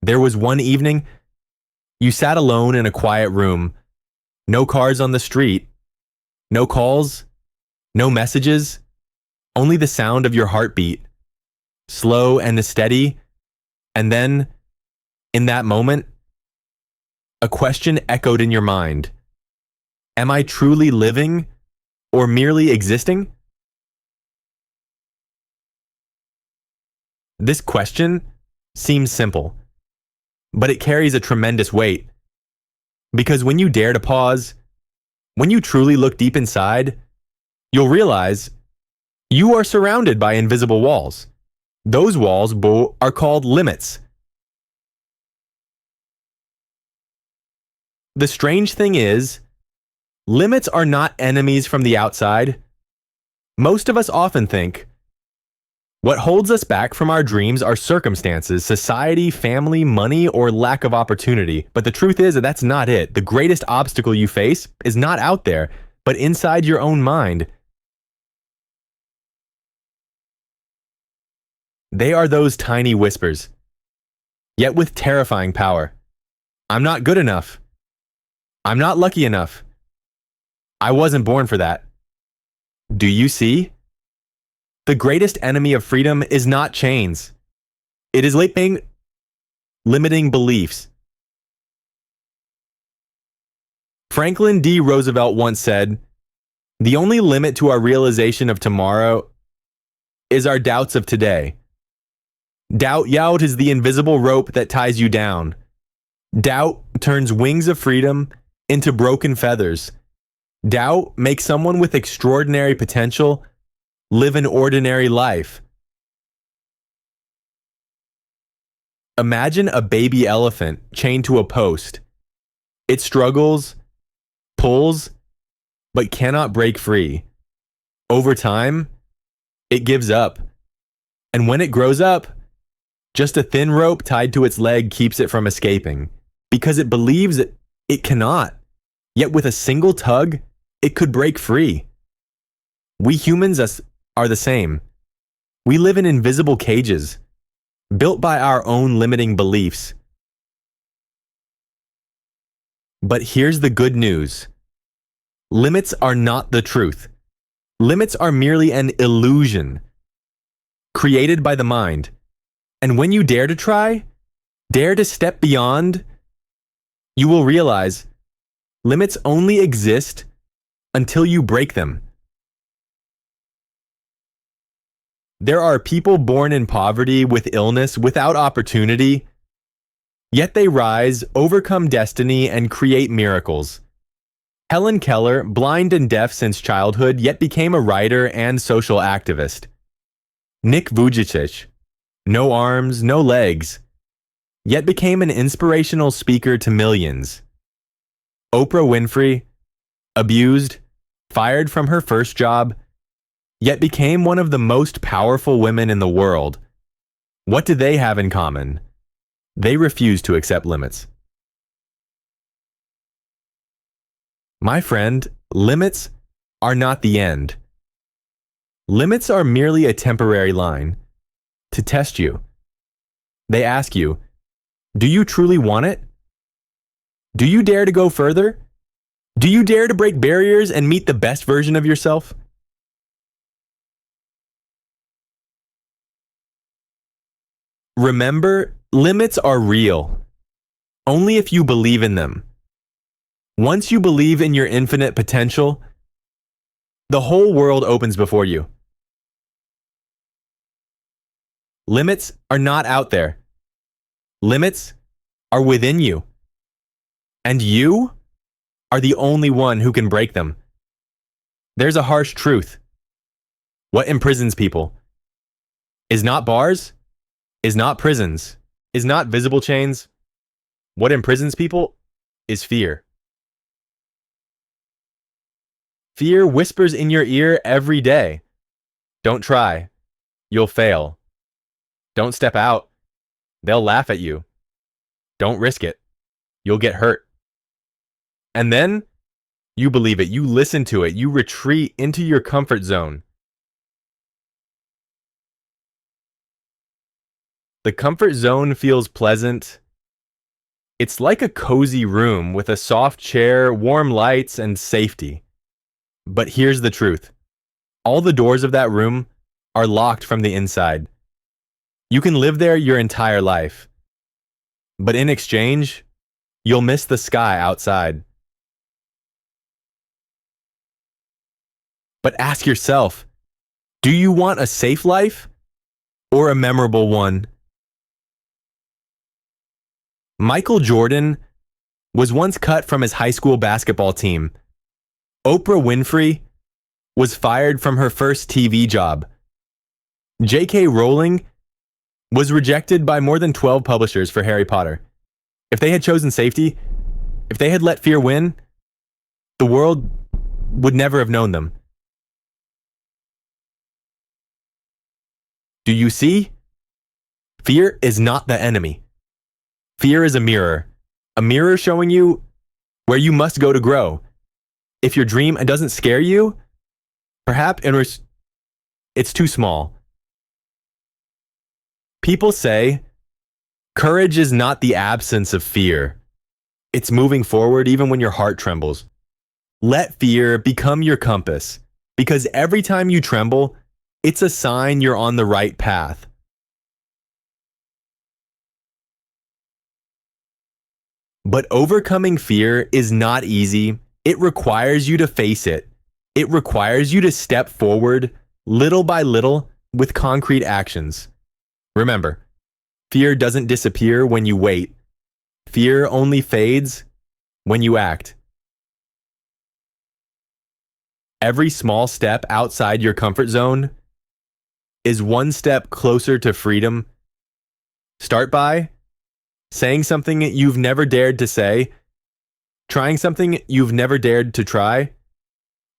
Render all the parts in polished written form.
There was one evening you sat alone in a quiet room, no cars on the street, no calls, no messages, only the sound of your heartbeat, slow and steady. And then, in that moment, a question echoed in your mind. Am I truly living or merely existing? This question seems simple, but it carries a tremendous weight. Because when you dare to pause, when you truly look deep inside, you'll realize you are surrounded by invisible walls. Those walls are called limits. The strange thing is, limits are not enemies from the outside. Most of us often think, what holds us back from our dreams are circumstances, society, family, money, or lack of opportunity. But the truth is that that's not it. The greatest obstacle you face is not out there, but inside your own mind. They are those tiny whispers, yet with terrifying power. I'm not good enough. I'm not lucky enough. I wasn't born for that. Do you see? The greatest enemy of freedom is not chains. It is limiting beliefs. Franklin D. Roosevelt once said, "The only limit to our realization of tomorrow is our doubts of today." Doubt is the invisible rope that ties you down. Doubt turns wings of freedom into broken feathers. Doubt makes someone with extraordinary potential live an ordinary life. Imagine a baby elephant chained to a post. It struggles, pulls, but cannot break free. Over time, it gives up. And when it grows up, just a thin rope tied to its leg keeps it from escaping, because it believes it cannot. Yet with a single tug, it could break free. We humans are the same. We live in invisible cages, built by our own limiting beliefs. But here's the good news. Limits are not the truth. Limits are merely an illusion created by the mind. And when you dare to try, dare to step beyond, you will realize limits only exist until you break them. There are people born in poverty, with illness, without opportunity, yet they rise, overcome destiny, and create miracles. Helen Keller, blind and deaf since childhood, yet became a writer and social activist. Nick Vujicic, no arms, no legs, yet became an inspirational speaker to millions. Oprah Winfrey, abused, fired from her first job, yet became one of the most powerful women in the world. What do they have in common? They refuse to accept limits. My friend, limits are not the end. Limits are merely a temporary line to test you. They ask you, do you truly want it? Do you dare to go further? Do you dare to break barriers and meet the best version of yourself? Remember, limits are real, only if you believe in them. Once you believe in your infinite potential, the whole world opens before you. Limits are not out there. Limits are within you. And you are the only one who can break them. There's a harsh truth. What imprisons people is not bars, is not prisons, is not visible chains. What imprisons people is fear. Fear whispers in your ear every day. Don't try. You'll fail. Don't step out. They'll laugh at you. Don't risk it. You'll get hurt. And then you believe it. You listen to it. You retreat into your comfort zone. The comfort zone feels pleasant, It's like a cozy room with a soft chair, warm lights, and safety. But here's the truth. All the doors of that room are locked from the inside. You can live there your entire life. But in exchange, you'll miss the sky outside. But ask yourself, do you want a safe life or a memorable one? Michael Jordan was once cut from his high school basketball team. Oprah Winfrey was fired from her first TV job. J.K. Rowling was rejected by more than 12 publishers for Harry Potter. If they had chosen safety, if they had let fear win, the world would never have known them. Do you see? Fear is not the enemy. Fear is a mirror showing you where you must go to grow. If your dream doesn't scare you, perhaps it's too small. People say courage is not the absence of fear. It's moving forward even when your heart trembles. Let fear become your compass, because every time you tremble, it's a sign you're on the right path. But overcoming fear is not easy. It requires you to face it. It requires you to step forward little by little with concrete actions. Remember, fear doesn't disappear when you wait. Fear only fades when you act. Every small step outside your comfort zone is one step closer to freedom. Start by saying something you've never dared to say, trying something you've never dared to try,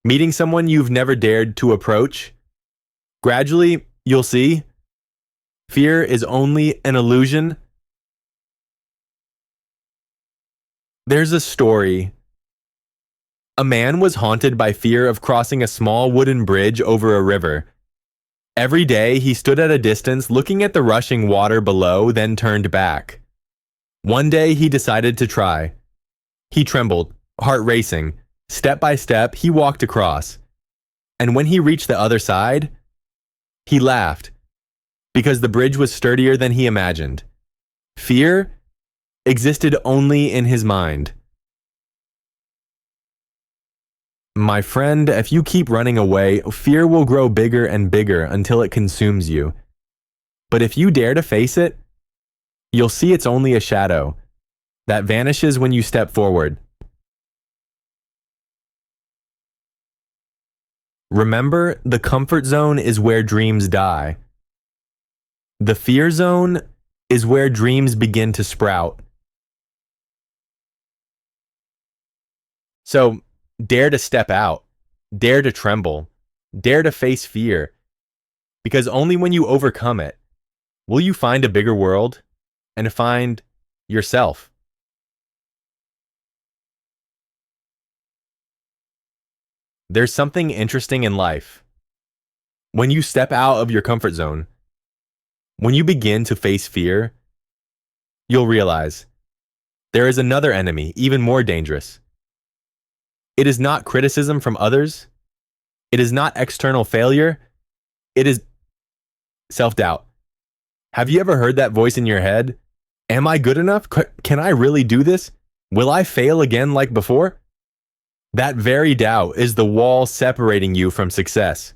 meeting someone you've never dared to approach. Gradually, you'll see, fear is only an illusion. There's a story. A man was haunted by fear of crossing a small wooden bridge over a river. Every day, he stood at a distance looking at the rushing water below, then turned back. One day, he decided to try. He trembled, heart racing. Step by step, he walked across. And when he reached the other side, he laughed, because the bridge was sturdier than he imagined. Fear existed only in his mind. My friend, if you keep running away, fear will grow bigger and bigger until it consumes you. But if you dare to face it, you'll see it's only a shadow that vanishes when you step forward. Remember, the comfort zone is where dreams die. The fear zone is where dreams begin to sprout. So, dare to step out, dare to tremble, dare to face fear, because only when you overcome it will you find a bigger world and find yourself. There's something interesting in life. When you step out of your comfort zone, when you begin to face fear, you'll realize there is another enemy, even more dangerous. It is not criticism from others. It is not external failure. It is self-doubt. Have you ever heard that voice in your head? Am I good enough? Can I really do this? Will I fail again like before? That very doubt is the wall separating you from success.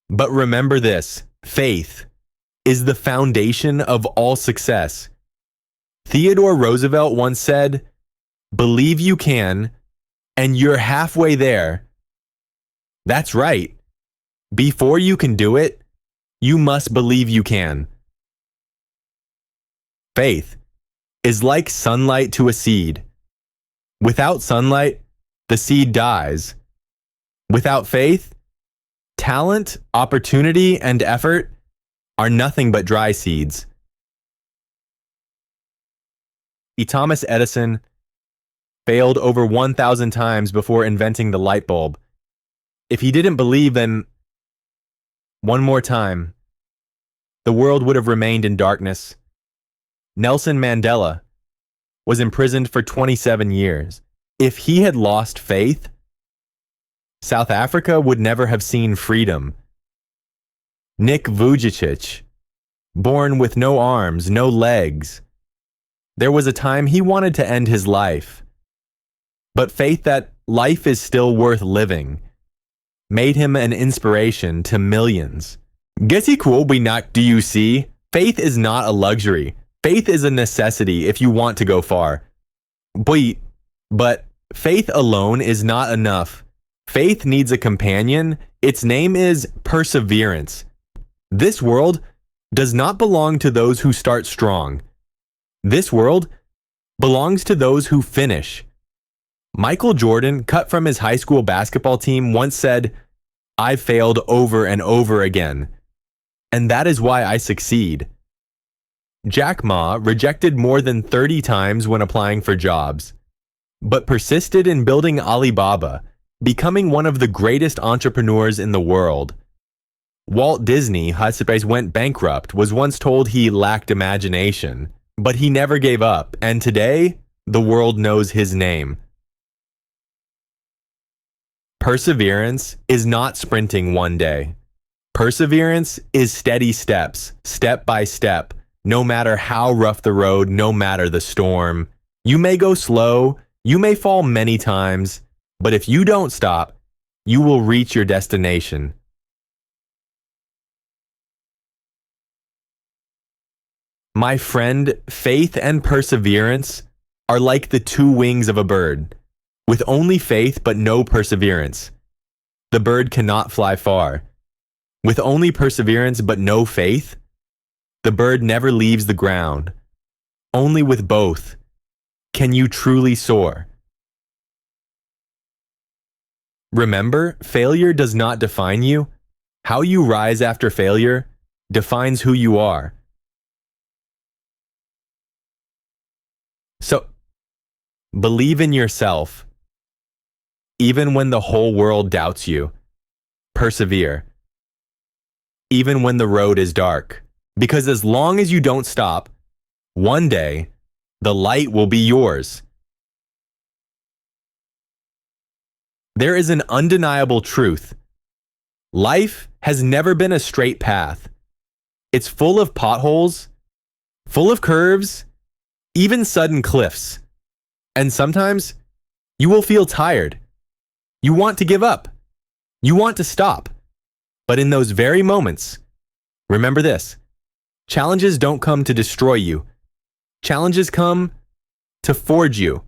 But remember this, faith is the foundation of all success. Theodore Roosevelt once said, "Believe you can, and you're halfway there." That's right. Before you can do it, you must believe you can. Faith is like sunlight to a seed. Without sunlight, the seed dies. Without faith, talent, opportunity, and effort are nothing but dry seeds. Thomas Edison failed over 1,000 times before inventing the light bulb. If he didn't believe, then one more time, the world would have remained in darkness. Nelson Mandela was imprisoned for 27 years. If he had lost faith, South Africa would never have seen freedom. Nick Vujicic, born with no arms, no legs. There was a time he wanted to end his life. But faith that life is still worth living made him an inspiration to millions. Gesi kuobi nak do you see? Faith is not a luxury. Faith is a necessity if you want to go far. But faith alone is not enough. Faith needs a companion. Its name is perseverance. This world does not belong to those who start strong. This world belongs to those who finish. Michael Jordan, cut from his high school basketball team, once said, "I've failed over and over again, and that is why I succeed." Jack Ma rejected more than 30 times when applying for jobs, but persisted in building Alibaba, becoming one of the greatest entrepreneurs in the world. Walt Disney, went bankrupt, was once told he lacked imagination, but he never gave up, and today, the world knows his name. Perseverance is not sprinting one day. Perseverance is steady steps, step by step, no matter how rough the road, no matter the storm. You may go slow, you may fall many times, but if you don't stop, you will reach your destination. My friend, faith and perseverance are like the two wings of a bird. With only faith but no perseverance, the bird cannot fly far. With only perseverance but no faith, the bird never leaves the ground. Only with both can you truly soar. Remember, failure does not define you. How you rise after failure defines who you are. So, believe in yourself. Even when the whole world doubts you, persevere. Even when the road is dark, because as long as you don't stop, one day, the light will be yours. There is an undeniable truth. Life has never been a straight path. It's full of potholes, full of curves, even sudden cliffs. And sometimes you will feel tired. You want to give up. You want to stop. But in those very moments, remember this: challenges don't come to destroy you. Challenges come to forge you.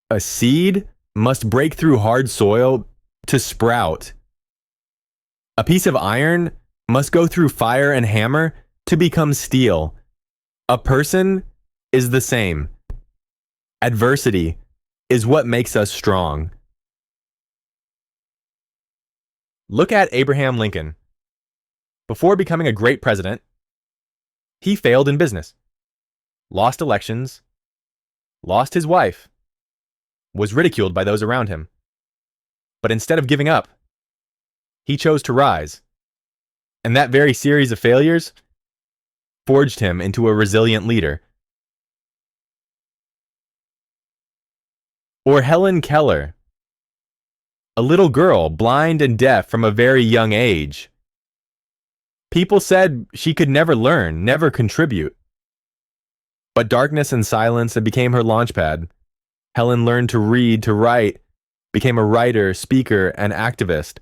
A seed must break through hard soil to sprout. A piece of iron must go through fire and hammer to become steel. A person is the same. Adversity is what makes us strong. Look at Abraham Lincoln. Before becoming a great president, he failed in business, lost elections, lost his wife, was ridiculed by those around him. But instead of giving up, he chose to rise. And that very series of failures forged him into a resilient leader. Or Helen Keller, a little girl, blind and deaf from a very young age. People said she could never learn, never contribute. But darkness and silence became her launchpad. Helen learned to read, to write, became a writer, speaker, and activist,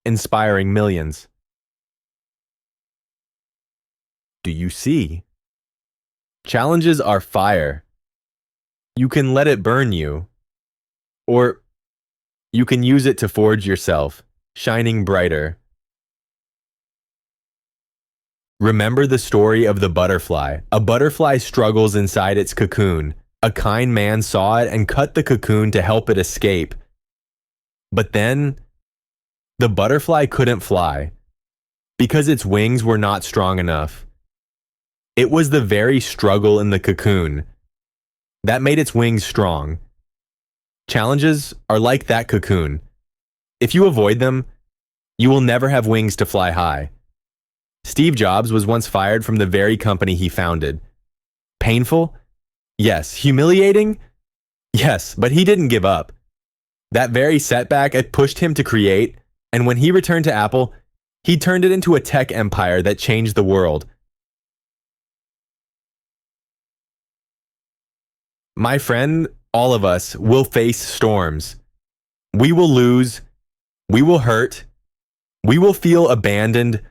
inspiring millions. Do you see? Challenges are fire. You can let it burn you. Or you can use it to forge yourself, shining brighter. Remember the story of the butterfly. A butterfly struggles inside its cocoon. A kind man saw it and cut the cocoon to help it escape. But then, the butterfly couldn't fly because its wings were not strong enough. It was the very struggle in the cocoon that made its wings strong. Challenges are like that cocoon. If you avoid them, you will never have wings to fly high. Steve Jobs was once fired from the very company he founded. Painful? Yes. Humiliating? Yes, but he didn't give up. That very setback it pushed him to create, and when he returned to Apple, he turned it into a tech empire that changed the world. My friend, all of us will face storms. We will lose, we will hurt, we will feel abandoned,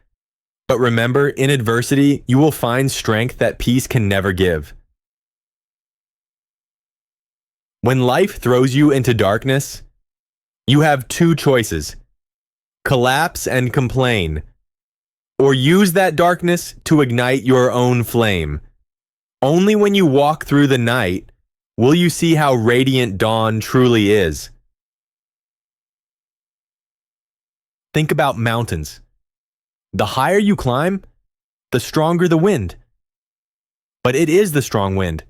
but remember, in adversity, you will find strength that peace can never give. When life throws you into darkness, you have two choices: collapse and complain, or use that darkness to ignite your own flame. Only when you walk through the night will you see how radiant dawn truly is. Think about mountains. The higher you climb, the stronger the wind. But it is the strong wind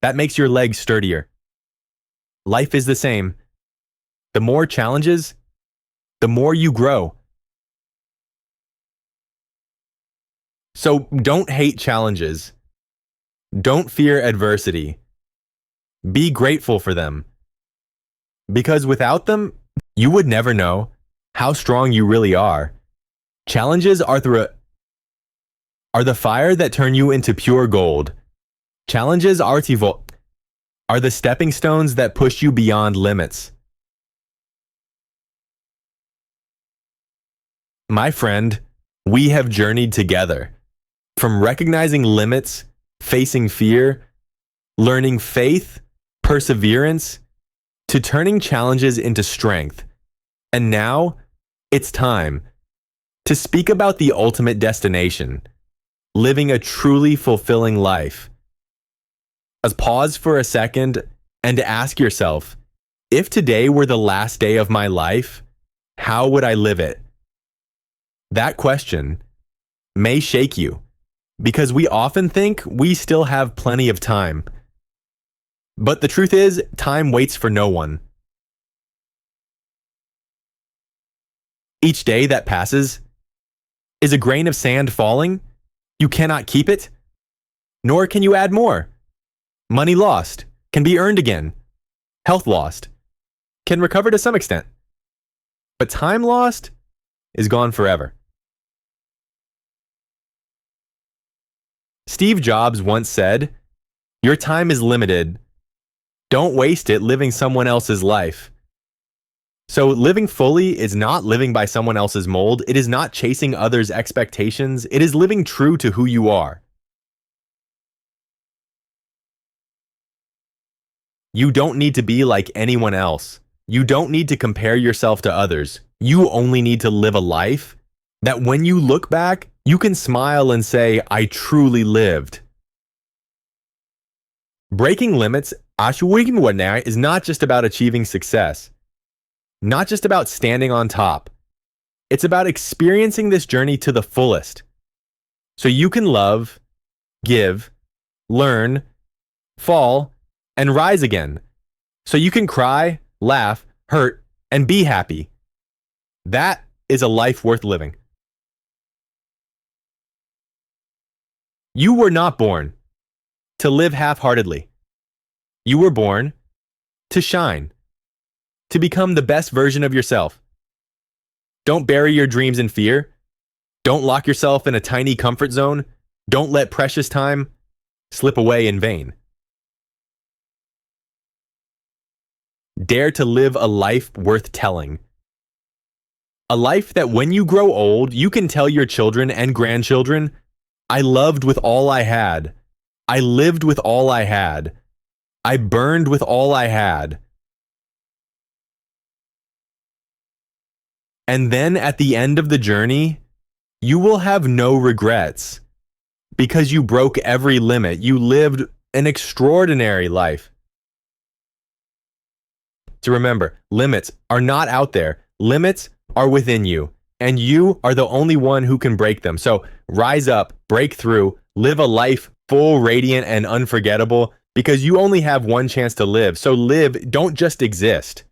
that makes your legs sturdier. Life is the same. The more challenges, the more you grow. So don't hate challenges. Don't fear adversity. Be grateful for them. Because without them, you would never know how strong you really are. Challenges are the fire that turn you into pure gold. Challenges are the stepping stones that push you beyond limits. My friend, we have journeyed together. From recognizing limits, facing fear, learning faith, perseverance, to turning challenges into strength. And now, it's time to speak about the ultimate destination, living a truly fulfilling life. Pause for a second and ask yourself, if today were the last day of my life, how would I live it? That question may shake you, because we often think we still have plenty of time. But the truth is, time waits for no one. Each day that passes is a grain of sand falling. You cannot keep it, nor can you add more. Money lost can be earned again. Health lost can recover to some extent. But time lost is gone forever. Steve Jobs once said, "Your time is limited. Don't waste it living someone else's life." So living fully is not living by someone else's mold. It is not chasing others' expectations. It is living true to who you are. You don't need to be like anyone else. You don't need to compare yourself to others. You only need to live a life that when you look back, you can smile and say, "I truly lived." Breaking limits is not just about achieving success, not just about standing on top. It's about experiencing this journey to the fullest, so you can love, give, learn, fall, and rise again, so you can cry, laugh, hurt, and be happy. That is a life worth living. You were not born to live half-heartedly. You were born to shine, to become the best version of yourself. Don't bury your dreams in fear. Don't lock yourself in a tiny comfort zone. Don't let precious time slip away in vain. Dare to live a life worth telling. A life that when you grow old, you can tell your children and grandchildren, "I loved with all I had. I lived with all I had. I burned with all I had." And then at the end of the journey, you will have no regrets because you broke every limit. You lived an extraordinary life. To remember, limits are not out there. Limits are within you, and you are the only one who can break them. So rise up, break through, live a life full, radiant, and unforgettable, because you only have one chance to live. So live, don't just exist.